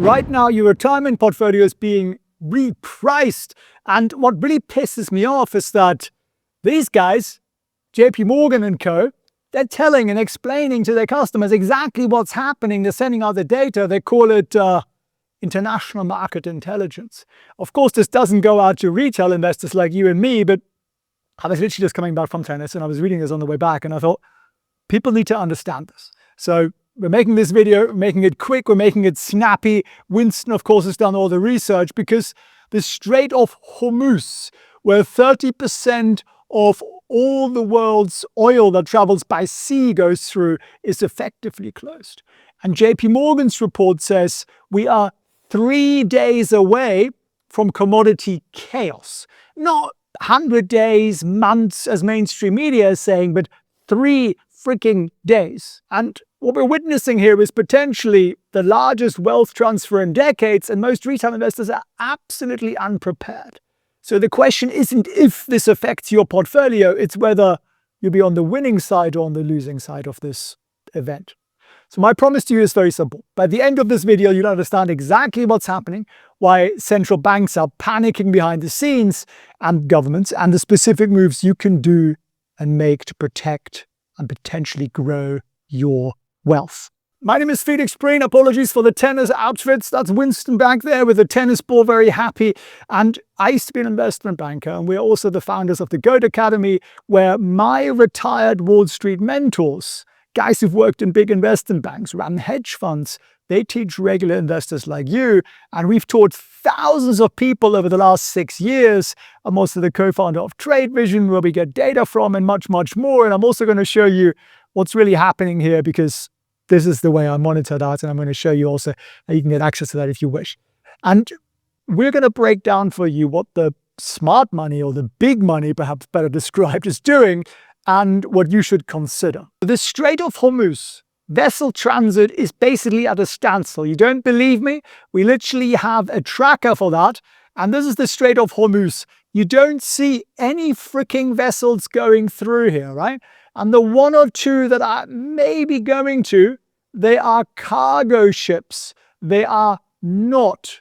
Right now, your retirement portfolio is being repriced. And what really pisses me off is that these guys, JP Morgan and co., they're telling and explaining to their customers exactly what's happening. They're sending out the data. They call it international market intelligence. Of course, this doesn't go out to retail investors like you and me, but I was literally just coming back from tennis and I was reading this on the way back and I thought, people need to understand this. So we're making this video, we're making it quick, we're making it snappy. Winston, of course, has done all the research because the Strait of Hormuz, where 30% of all the world's oil that travels by sea goes through, is effectively closed. And JP Morgan's report says we are 3 days away from commodity chaos. Not 100 days, months, as mainstream media is saying, but 3 freaking days. And what we're witnessing here is potentially the largest wealth transfer in decades, and most retail investors are absolutely unprepared. So the question isn't if this affects your portfolio, it's whether you'll be on the winning side or on the losing side of this event. So my promise to you is very simple. By the end of this video, you'll understand exactly what's happening, why central banks are panicking behind the scenes, and governments, and the specific moves you can do and make to protect and potentially grow your wealth. My name is Felix Prehn. Apologies for the tennis outfits. That's Winston back there with a tennis ball, very happy. And I used to be an investment banker, and we're also the founders of the Goat Academy, where my retired Wall Street mentors, guys who've worked in big investment banks, run hedge funds, they teach regular investors like you. And we've taught thousands of people over the last 6 years. I'm also the co-founder of Trade Vision, where we get data from, and much, much more. And I'm also going to show you what's really happening here, because this is the way I monitor that. And I'm going to show you also how you can get access to that if you wish. And we're going to break down for you what the smart money, or the big money, perhaps better described, is doing, and what you should consider. The Strait of Hormuz, vessel transit is basically at a standstill. You don't believe me? We literally have a tracker for that. And this is the Strait of Hormuz. You don't see any freaking vessels going through here, right? And the 1 or 2 that are maybe going to, they are cargo ships. They are not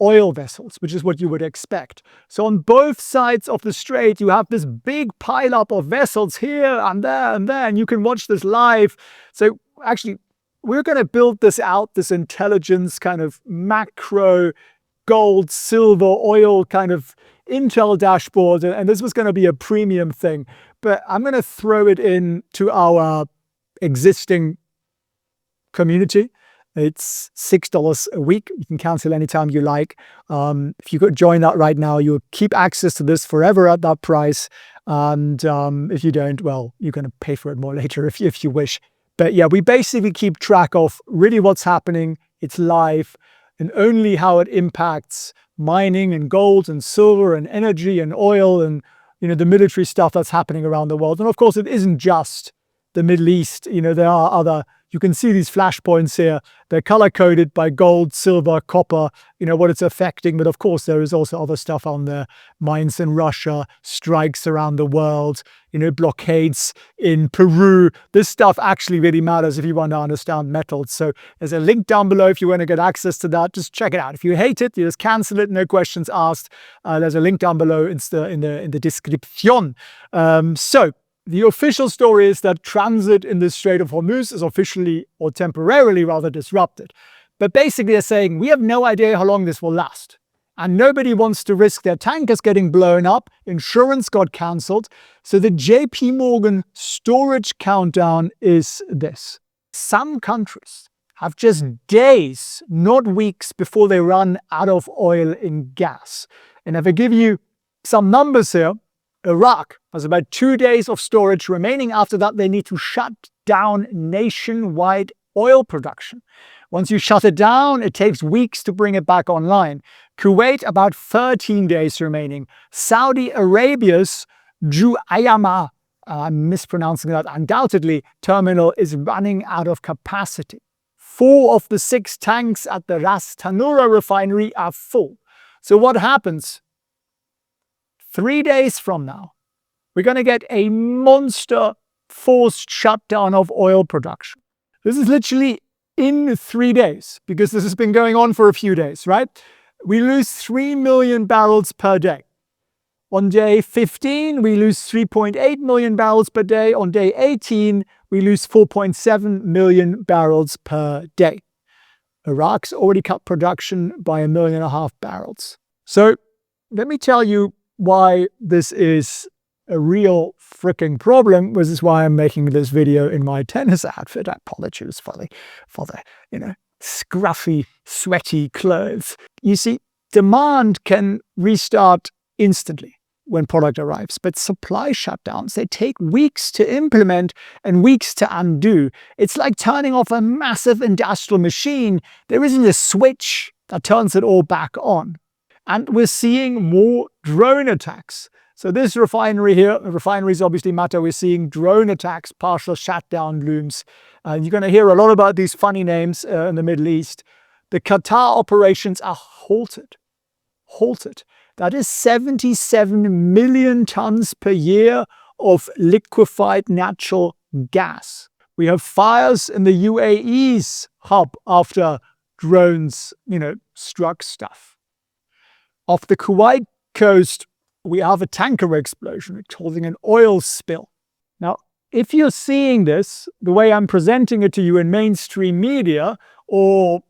oil vessels, which is what you would expect. So on both sides of the strait, you have this big pileup of vessels here and there and there, and you can watch this live. So actually, we're going to build this out, this intelligence kind of macro gold, silver, oil kind of Intel dashboard, and this was going to be a premium thing. But I'm going to throw it in to our existing community. It's $6 a week. You can cancel anytime you like. If you could join that right now, you'll keep access to this forever at that price. And if you don't, well, you're going to pay for it more later if you wish. But yeah, we basically keep track of really what's happening. It's live, and only how it impacts mining and gold and silver and energy and oil and, you know, the military stuff that's happening around the world. And of course, it isn't just the Middle East. You know, there are other, you can see these flashpoints here. They're color-coded by gold, silver, copper, you know, what it's affecting. But of course, there is also other stuff on there. Mines in Russia, strikes around the world, you know, blockades in Peru. This stuff actually really matters if you want to understand metals. So there's a link down below if you want to get access to that. Just check it out. If you hate it, you just cancel it, no questions asked. There's a link down below in the description. So the official story is that transit in the Strait of Hormuz is officially, or temporarily rather, disrupted. But basically they're saying, we have no idea how long this will last. And nobody wants to risk their tankers getting blown up. Insurance got cancelled. So the JP Morgan storage countdown is this. Some countries have just days, not weeks, before they run out of oil and gas. And if I give you some numbers here, Iraq has about 2 days of storage remaining. After that, they need to shut down nationwide oil production. Once you shut it down, it takes weeks to bring it back online. Kuwait, about 13 days remaining. Saudi Arabia's Ju'ayama, I'm mispronouncing that undoubtedly, terminal is running out of capacity. 4 of the 6 tanks at the Ras Tanura refinery are full. So what happens? 3 days from now, we're going to get a monster forced shutdown of oil production. This is literally in 3 days, because this has been going on for a few days, right? We lose 3 million barrels per day. On day 15, we lose 3.8 million barrels per day. On day 18, we lose 4.7 million barrels per day. Iraq's already cut production by 1.5 million barrels. So let me tell you why this is a real freaking problem. This is why I'm making this video in my tennis outfit. I apologize for the scruffy, sweaty clothes. You see, demand can restart instantly when product arrives, but supply shutdowns, they take weeks to implement and weeks to undo. It's like turning off a massive industrial machine. There isn't a switch that turns it all back on. And we're seeing more drone attacks. So this refinery here, refineries obviously matter. We're seeing drone attacks, partial shutdown looms. You're going to hear a lot about these funny names in the Middle East. The Qatar operations are halted. That is 77 million tons per year of liquefied natural gas. We have fires in the UAE's hub after drones, struck stuff. Off the Kuwait coast, we have a tanker explosion causing an oil spill. Now, if you're seeing this, the way I'm presenting it to you in mainstream media, or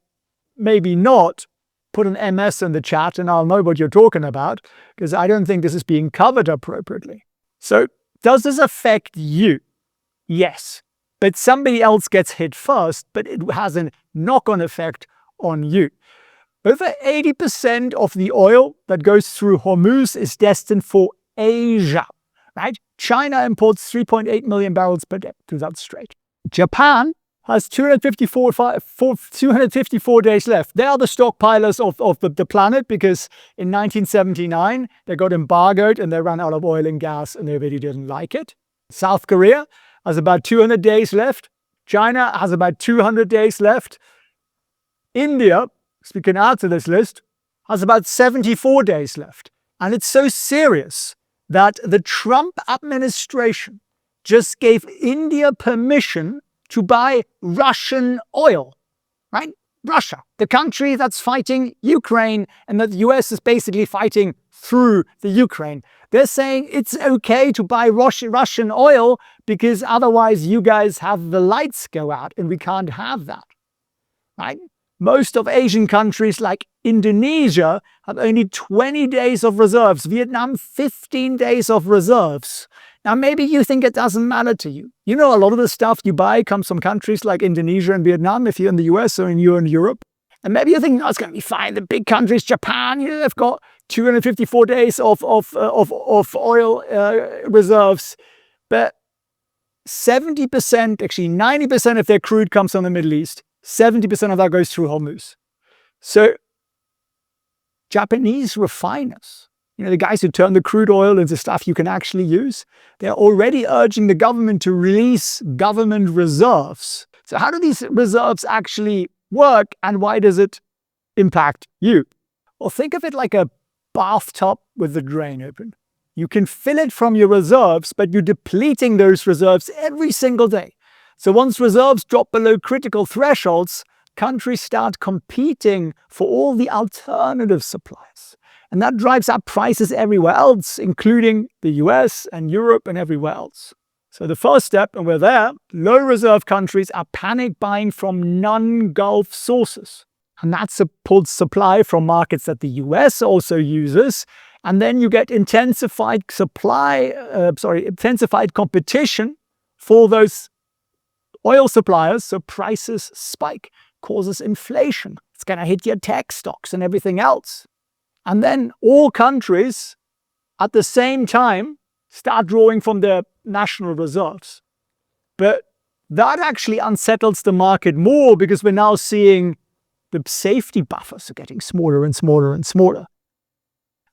maybe not, put an MS in the chat and I'll know what you're talking about, because I don't think this is being covered appropriately. So, does this affect you? Yes. But somebody else gets hit first, but it has a knock-on effect on you. Over 80% of the oil that goes through Hormuz is destined for Asia, right? China imports 3.8 million barrels per day through that strait. Japan has 254 days left. They are the stockpilers of the planet, because in 1979, they got embargoed and they ran out of oil and gas and they really didn't like it. South Korea has about 200 days left. China has about 200 days left. India, we can add to this list, has about 74 days left. And it's so serious that the Trump administration just gave India permission to buy Russian oil, right? Russia, the country that's fighting Ukraine and that the US is basically fighting through the Ukraine. They're saying it's okay to buy Russian oil because otherwise you guys have the lights go out and we can't have that, right? Most of Asian countries like Indonesia have only 20 days of reserves. Vietnam, 15 days of reserves. Now, maybe you think it doesn't matter to you. A lot of the stuff you buy comes from countries like Indonesia and Vietnam, if you're in the US or you're in Europe. And maybe you think, no, it's going to be fine. The big countries, Japan, they've got 254 days of oil reserves. But 70%, actually 90% of their crude comes from the Middle East. 70% of that goes through Hormuz. So Japanese refiners, the guys who turn the crude oil into stuff you can actually use, they're already urging the government to release government reserves. So how do these reserves actually work, and why does it impact you? Well, think of it like a bathtub with the drain open. You can fill it from your reserves, but you're depleting those reserves every single day. So once reserves drop below critical thresholds, countries start competing for all the alternative supplies. And that drives up prices everywhere else, including the US and Europe and everywhere else. So the first step, and we're there, low reserve countries are panic buying from non-Gulf sources. And that's a pulled supply from markets that the US also uses. And then you get intensified competition for those oil suppliers, so prices spike, causes inflation. It's going to hit your tech stocks and everything else. And then all countries at the same time start drawing from their national reserves. But that actually unsettles the market more, because we're now seeing the safety buffers are getting smaller and smaller and smaller.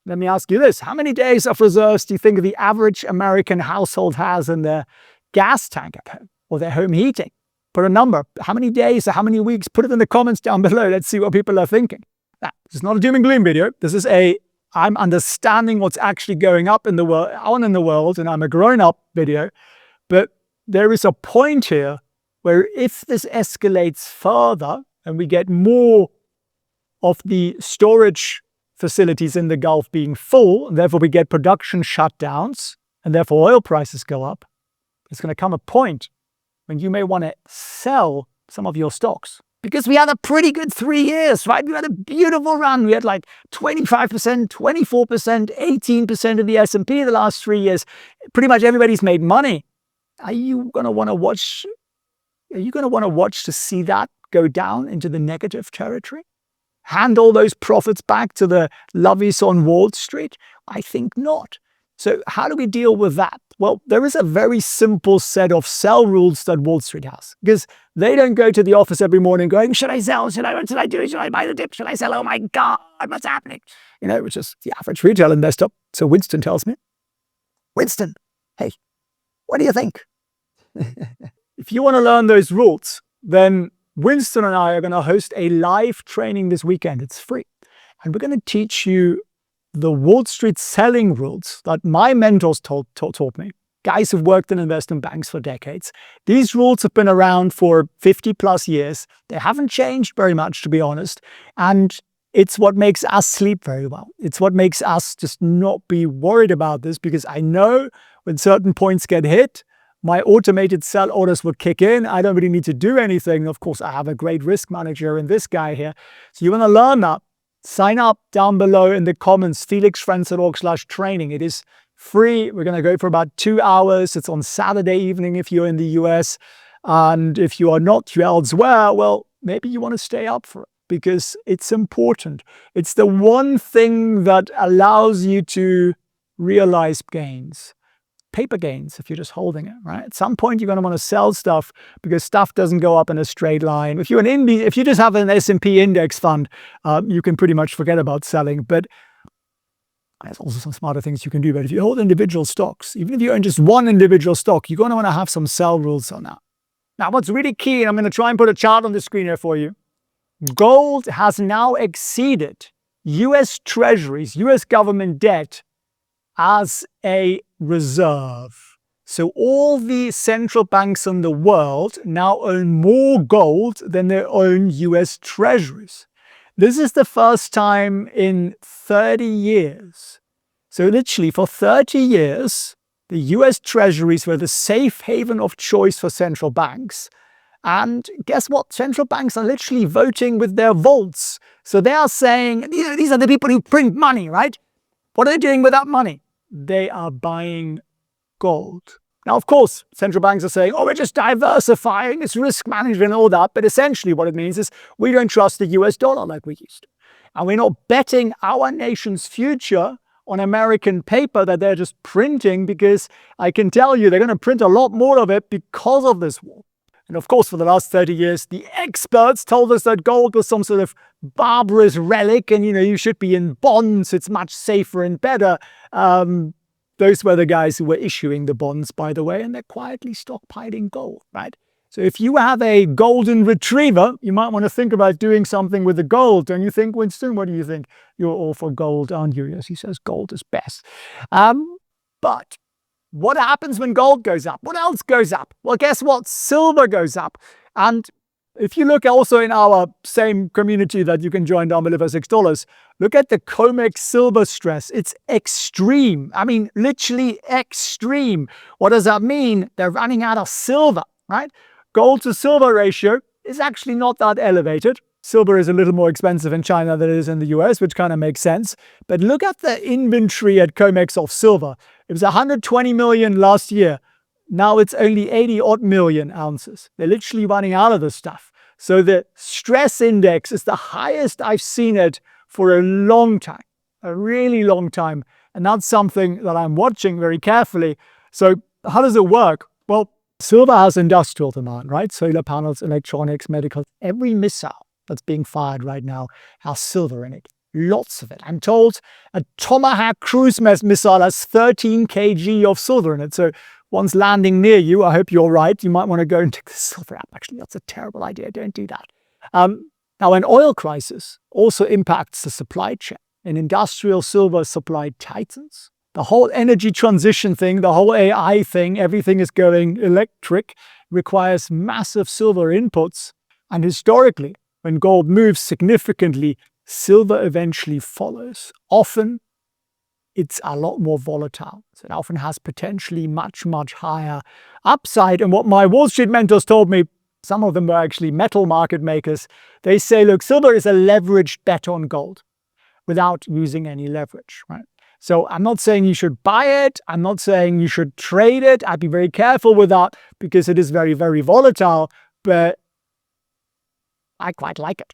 Let me ask you this. How many days of reserves do you think the average American household has in their gas tank at home or their home heating? Put a number. How many days or how many weeks? Put it in the comments down below. Let's see what people are thinking. Now, this is not a doom and gloom video. This is I'm understanding what's actually going on in the world, and I'm a grown-up video. But there is a point here where if this escalates further and we get more of the storage facilities in the Gulf being full, and therefore we get production shutdowns, and therefore oil prices go up, there's going to come a point when you may want to sell some of your stocks. Because we had a pretty good 3 years, right? We had a beautiful run. We had like 25%, 24%, 18% of the S&P the last 3 years. Pretty much everybody's made money. Are you going to want to watch? Are you going to want to watch to see that go down into the negative territory? Hand all those profits back to the lovies on Wall Street? I think not. So how do we deal with that? Well, there is a very simple set of sell rules that Wall Street has, because they don't go to the office every morning going, should I sell? What should I do? Should I buy the dip? Should I sell? Oh my God, what's happening? Which is the average retail investor. So Winston tells me, Winston, hey, what do you think? If you want to learn those rules, then Winston and I are going to host a live training this weekend. It's free. And we're going to teach you the Wall Street selling rules that my mentors taught me, guys who've worked in investment banks for decades. These rules have been around for 50 plus years. They haven't changed very much, to be honest. And it's what makes us sleep very well. It's what makes us just not be worried about this, because I know when certain points get hit, my automated sell orders will kick in. I don't really need to do anything. Of course, I have a great risk manager in this guy here. So you want to learn that? Sign up down below in the comments, felixfriends.org/training. It is free. We're going to go for about 2 hours. It's on Saturday evening if you're in the US. And if you are not, you're elsewhere, well, maybe you want to stay up for it, because it's important. It's the one thing that allows you to realize gains. Paper gains if you're just holding it, right? At some point, you're going to want to sell stuff because stuff doesn't go up in a straight line. If you just have an S&P index fund, you can pretty much forget about selling. But there's also some smarter things you can do. But if you hold individual stocks, even if you own just one individual stock, you're going to want to have some sell rules on that. Now, what's really key, and I'm going to try and put a chart on the screen here for you. Gold has now exceeded US Treasuries, US government debt as a reserve. So all the central banks in the world now own more gold than they own US Treasuries. This is the first time in 30 years. So literally for 30 years, the US Treasuries were the safe haven of choice for central banks. And guess what? Central banks are literally voting with their votes. So they are saying, these are the people who print money, right? What are they doing with that money? They are buying gold. Now, of course, central banks are saying, we're just diversifying, it's risk management and all that. But essentially what it means is we don't trust the US dollar like we used to. And we're not betting our nation's future on American paper that they're just printing, because I can tell you they're going to print a lot more of it because of this war. And of course, for the last 30 years, the experts told us that gold was some sort of barbarous relic and, you should be in bonds. It's much safer and better. Those were the guys who were issuing the bonds, by the way, and they're quietly stockpiling gold, right? So if you have a golden retriever, you might want to think about doing something with the gold. Don't you think, Winston? What do you think? You're all for gold, aren't you? Yes, he says gold is best. But what happens when gold goes up? What else goes up? Well, guess what? Silver goes up. And if you look also in our same community that you can join down below for $6, look at the COMEX silver stress. It's extreme. I mean, literally extreme. What does that mean? They're running out of silver, right? Gold to silver ratio is actually not that elevated. Silver is a little more expensive in China than it is in the US, which kind of makes sense. But look at the inventory at COMEX of silver. It was 120 million last year. Now it's only 80 odd million ounces. They're literally running out of this stuff. So the stress index is the highest I've seen it for a long time, a really long time. And that's something that I'm watching very carefully. So how does it work? Well, silver has industrial demand, right? Solar panels, electronics, medical. Every missile that's being fired right now has silver in it. Lots of it. I'm told a Tomahawk cruise missile has 13 kg of silver in it. So once landing near you, I hope you're right, you might want to go and take the silver out. Actually, that's a terrible idea. Don't do that. Now, an oil crisis also impacts the supply chain. An industrial silver supply tightens. The whole energy transition thing, the whole AI thing, everything is going electric. requires massive silver inputs. And historically, when gold moves significantly, silver eventually follows. Often, it's a lot more volatile. So it often has potentially much, much higher upside. And what my Wall Street mentors told me, some of them were actually metal market makers, they say, look, silver is a leveraged bet on gold without using any leverage, right? So I'm not saying you should buy it. I'm not saying you should trade it. I'd be very careful with that because it is very, very volatile, but I quite like it.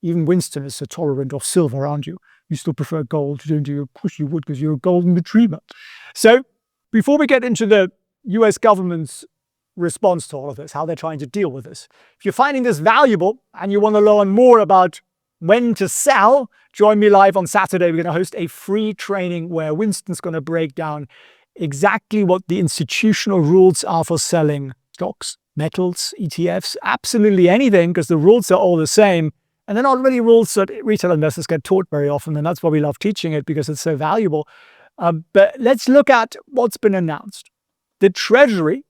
Even Winston is so tolerant of silver, aren't you? You still prefer gold, don't you? Of course you would, because you're a golden retriever. So before we get into the US government's response to all of this, how they're trying to deal with this, if you're finding this valuable and you want to learn more about when to sell, join me live on Saturday. We're going to host a free training where Winston's going to break down exactly what the institutional rules are for selling stocks, metals, ETFs, absolutely anything, because the rules are all the same. And they're not really rules that retail investors get taught very often, and that's why we love teaching it, because it's so valuable. But let's look at what's been announced. The Treasury,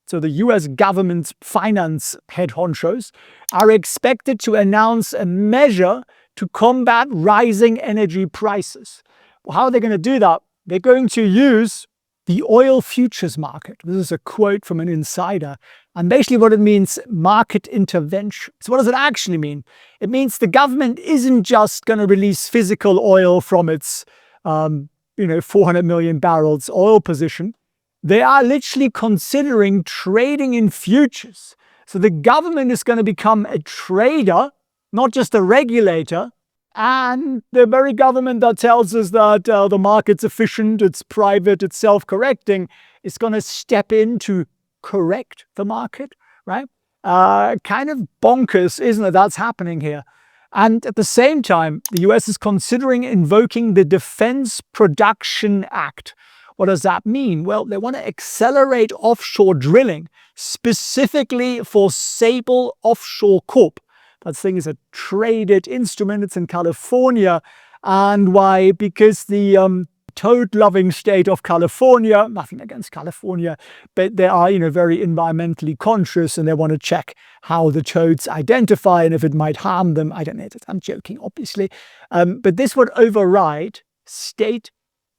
so the US government's finance head honchos, are expected to announce a measure to combat rising energy prices. Well, how are they going to do that? They're going to use the oil futures market. This is a quote from an insider. And basically what it means, market intervention. So what does it actually mean? It means the government isn't just going to release physical oil from its 400 million barrels oil position. They are literally considering trading in futures. So the government is going to become a trader, not just a regulator. And the very government that tells us that the market's efficient, it's private, it's self-correcting, is going to step in to correct the market, right? Kind of bonkers, isn't it? That's happening here. And at the same time, the US is considering invoking the Defense Production Act. What does that mean? Well, they want to accelerate offshore drilling, specifically for Sable Offshore Corp. That thing is a traded instrument. It's in California. And why? Because the toad-loving state of California, nothing against California, but they are, very environmentally conscious, and they want to check how the toads identify and if it might harm them. I don't know. I'm joking, obviously. But this would override state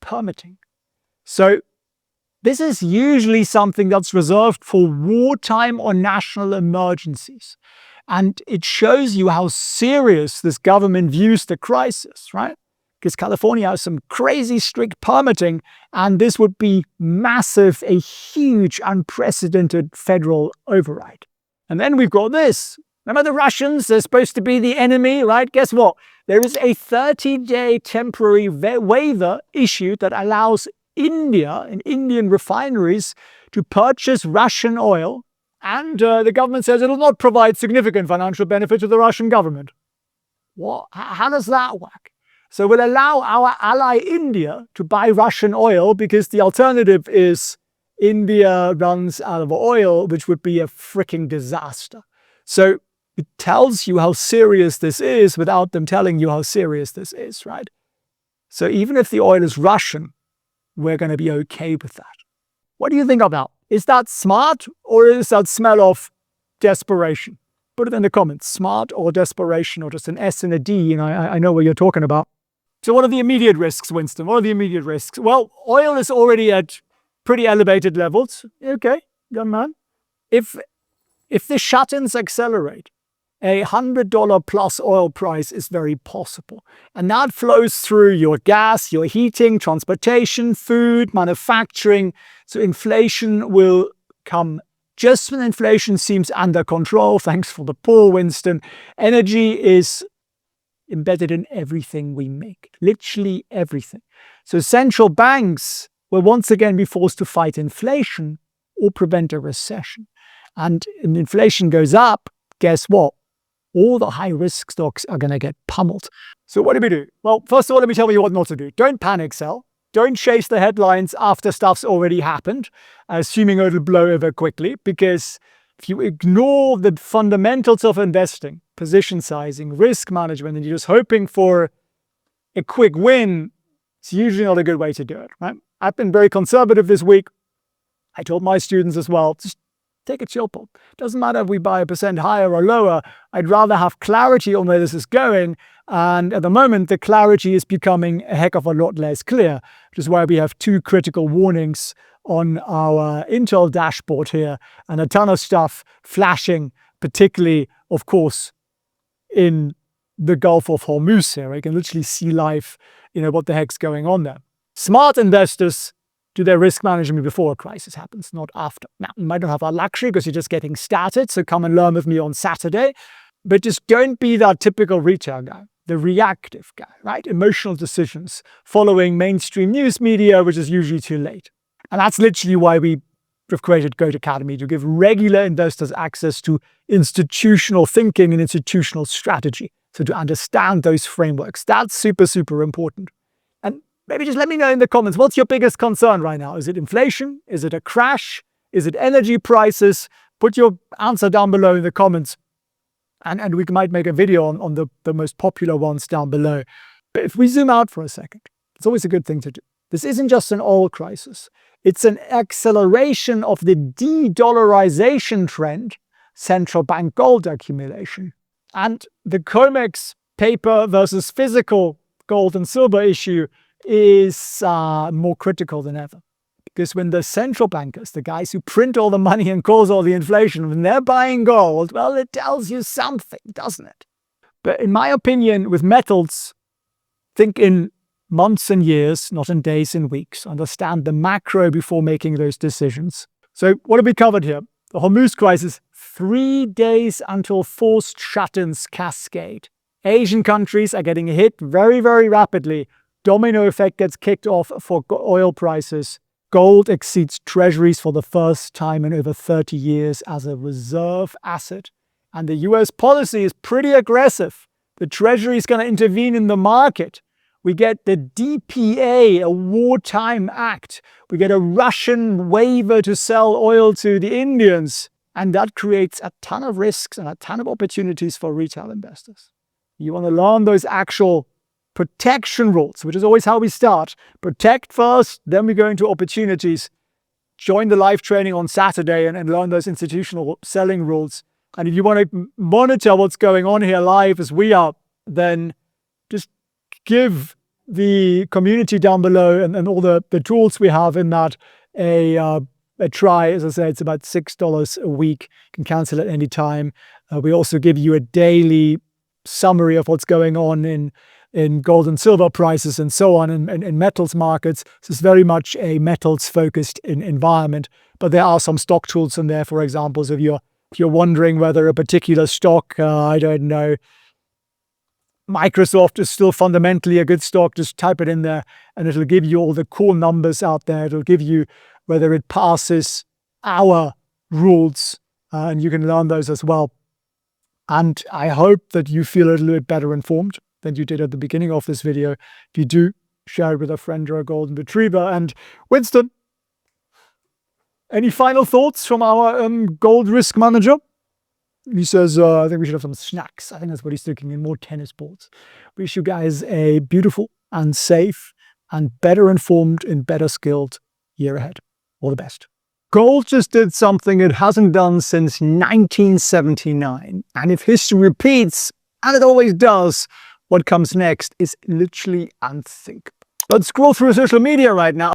permitting. So this is usually something that's reserved for wartime or national emergencies. And it shows you how serious this government views the crisis, right? Because California has some crazy strict permitting, and this would be massive, a huge, unprecedented federal override. And then we've got this. Remember the Russians? They're supposed to be the enemy, right? Guess what? There is a 30-day temporary waiver issued that allows India and Indian refineries to purchase Russian oil, and the government says it will not provide significant financial benefit to the Russian government. What? How does that work? So we'll allow our ally India to buy Russian oil because the alternative is India runs out of oil, which would be a freaking disaster. So it tells you how serious this is without them telling you how serious this is, right? So even if the oil is Russian, we're going to be okay with that. What do you think of that? Is that smart, or is that smell of desperation? Put it in the comments. Smart or desperation, or just an S and a D. I know what you're talking about. So what are the immediate risks, Winston? What are the immediate risks? Well, oil is already at pretty elevated levels. Okay, young man. If the shut-ins accelerate, a $100 plus oil price is very possible. And that flows through your gas, your heating, transportation, food, manufacturing. So inflation will come just when inflation seems under control. Thanks for the pull, Winston. Energy is embedded in everything we make, literally everything. So central banks will once again be forced to fight inflation or prevent a recession. And when inflation goes up, guess what? All the high-risk stocks are going to get pummeled. So what do we do? Well, first of all, let me tell you what not to do. Don't panic sell. Don't chase the headlines after stuff's already happened, assuming it'll blow over quickly, because if you ignore the fundamentals of investing, position sizing, risk management, and you're just hoping for a quick win, it's usually not a good way to do it, right? I've been very conservative this week. I told my students as well, just take a chill pill. Doesn't matter if we buy 1% higher or lower. I'd rather have clarity on where this is going. And at the moment, the clarity is becoming a heck of a lot less clear, which is why we have 2 critical warnings on our Intel dashboard here and a ton of stuff flashing, particularly, of course, in the Gulf of Hormuz here. I can literally see live, what the heck's going on there. Smart investors do their risk management before a crisis happens, not after. Now, you might not have that luxury because you're just getting started, so come and learn with me on Saturday. But just don't be that typical retail guy, the reactive guy, right? Emotional decisions following mainstream news media, which is usually too late. And that's literally why we've created Goat Academy, to give regular investors access to institutional thinking and institutional strategy. So to understand those frameworks, that's super, super important. And maybe just let me know in the comments, what's your biggest concern right now? Is it inflation? Is it a crash? Is it energy prices? Put your answer down below in the comments. And we might make a video on the most popular ones down below. But if we zoom out for a second, it's always a good thing to do. This isn't just an oil crisis. It's an acceleration of the de-dollarization trend, central bank gold accumulation. And the COMEX paper versus physical gold and silver issue is more critical than ever. Because when the central bankers, the guys who print all the money and cause all the inflation, when they're buying gold, well, it tells you something, doesn't it? But in my opinion, with metals, think in months and years, not in days and weeks. Understand the macro before making those decisions. So what have we covered here? The Hormuz crisis, 3 days until forced shut-ins cascade. Asian countries are getting hit very, very rapidly. Domino effect gets kicked off for oil prices. Gold exceeds treasuries for the first time in over 30 years as a reserve asset. And the US policy is pretty aggressive. The treasury is going to intervene in the market. We get the DPA, a wartime act. We get a Russian waiver to sell oil to the Indians. And that creates a ton of risks and a ton of opportunities for retail investors. You want to learn those actual protection rules, which is always how we start. Protect first, then we go into opportunities. Join the live training on Saturday and learn those institutional selling rules. And if you want to monitor what's going on here live as we are, then just give the community down below and all the tools we have in that a try. As I say, it's about $6 a week. You can cancel at any time. We also give you a daily summary of what's going on in gold and silver prices and so on in metals markets. This is very much a metals-focused environment, but there are some stock tools in there, for example. So if you're wondering whether a particular stock, I don't know, Microsoft is still fundamentally a good stock, just type it in there and it'll give you all the core numbers out there. It'll give you whether it passes our rules, and you can learn those as well. And I hope that you feel a little bit better informed than you did at the beginning of this video. If you do, share it with a friend or a golden retriever. And Winston, any final thoughts from our gold risk manager? He says, I think we should have some snacks. I think that's what he's thinking, and more tennis balls. Wish you guys a beautiful and safe and better informed and better skilled year ahead. All the best. Gold just did something it hasn't done since 1979. And if history repeats, and it always does, what comes next is literally unthinkable. Let's scroll through social media right now.